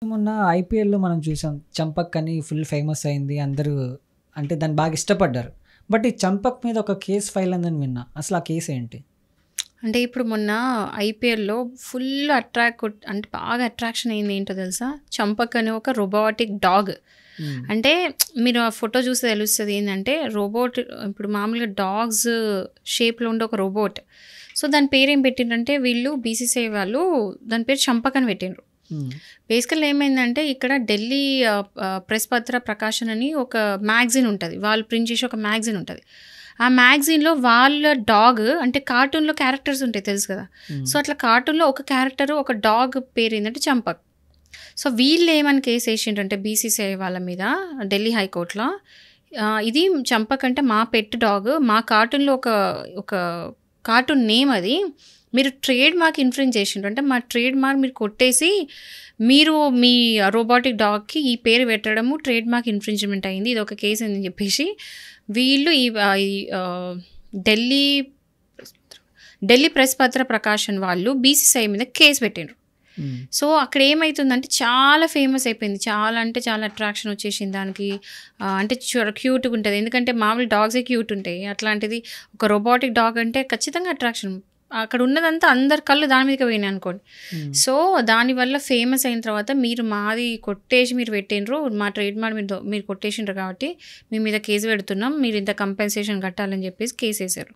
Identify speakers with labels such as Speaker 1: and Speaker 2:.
Speaker 1: మొన్న ఐపీఎల్‌లో మనం చూసాం. 'చంపక్' అని ఫుల్ ఫేమస్ అయింది. అందరూ అంటే దాన్ని బాగా ఇష్టపడ్డారు. బట్ ఈ 'చంపక్' మీద ఒక కేస్ ఫైల్ అయిందని విన్నా. అసలు ఆ కేస్ ఏంటి?
Speaker 2: అంటే ఇప్పుడు మొన్న ఐపీఎల్‌లో ఫుల్ అంటే బాగా అట్రాక్షన్ అయింది ఏంటో తెలుసా? 'చంపక్' అనే ఒక రోబోటిక్ డాగ్.
Speaker 1: హ్మ్.
Speaker 2: అంటే మీరు ఆ ఫోటో చూస్తే తెలుస్తది ఏందంటే రోబోట్ ఇప్పుడు మామూలుగా డాగ్స్ షేప్‌లో ఉండే ఒక రోబోట్. సో, దాని పేరేం పెట్టిండ్రంటే వీళ్ళు బీసీసీఐ వాళ్ళు దాని పేరు 'చంపక్' అని పెట్టిండ్రు.
Speaker 1: హ్మ్.
Speaker 2: బేసికల్లీ ఏమైందంటే ఇక్కడ ఢిల్లీ ప్రెస్ పత్ర ప్రకాశన్ అని ఒక మ్యాగజైన్ ఉంటది. వాళ్ళు ప్రింట్ చేసే ఒక మ్యాగజైన్ ఉంటది. ఆ మ్యాగజైన్‌లో వాళ్ళ డాగ్ అంటే కార్టూన్‌లో క్యారెక్టర్స్ ఉంటాయి తెలుసు కదా!
Speaker 1: హ్మ్.
Speaker 2: సో, అట్లా కార్టూన్‌లో ఒక క్యారెక్టర్ ఒక డాగ్ పేరేందంటే చంపక్. సో, వీళ్ళేమని కేసేసిండ్రంటే బీసీసీఐ వాళ్ళ మీద ఢిల్లీ హైకోర్ట్‌లో ఇది చంపక్ అంటే మా పెట్ డాగ్. మా కార్టూన్‌లో ఒక కార్టూన్ నేమ్ అది. మీరు ట్రేడ్ మార్క్ ఇన్‌ఫ్రింజ్ చేసిండ్రు. అంటే మా ట్రేడ్ మార్క్ మీరు కొట్టేసి మీరు మీ రోబోటిక్ డాగ్‌కి ఈ పేరు పెట్టడము ట్రేడ్ మార్క్ ఇన్‌ఫ్రింజ్‌మెంట్ అయింది. ఇదొక కేస్ అని చెప్పేసి వీళ్ళు ఈ ఢిల్లీ ఢిల్లీ ప్రెస్ పత్ర ప్రకాశన్ వాళ్ళు బీసీసీఐ మీద కేస్ పెట్టిండ్రు.
Speaker 1: హ్మ్.
Speaker 2: సో, అక్కడ ఏమైతుందంటే చాలా ఫేమస్ అయిపోయింది. చాలా అంటే చాలా అట్రాక్షన్ వచ్చేసింది దానికి. అంటే క్యూట్‌గా ఉంటది. ఎందుకంటే మామూలు డాగ్సే క్యూట్ ఉంటాయి. అట్లాంటిది ఒక రోబోటిక్ డాగ్ అంటే ఖచ్చితంగా అట్రాక్షన్. అక్కడ ఉన్నదంతా అందరి కళ్ళు దాని మీదకే పోయినాయి అనుకోండి.
Speaker 1: హ్మ్.
Speaker 2: సో, దానివల్ల ఫేమస్ అయిన తర్వాత మీరు మాది కొట్టేసి మీరు పెట్టిండ్రు. మా ట్రేడ్ మార్క్ మీరు కొట్టేసిండ్రు కాబట్టి మీ మీద కేసు పెడుతున్నాం. మీరు ఇంత కంపెన్సేషన్ కట్టాలని చెప్పేసి కేసేశారు.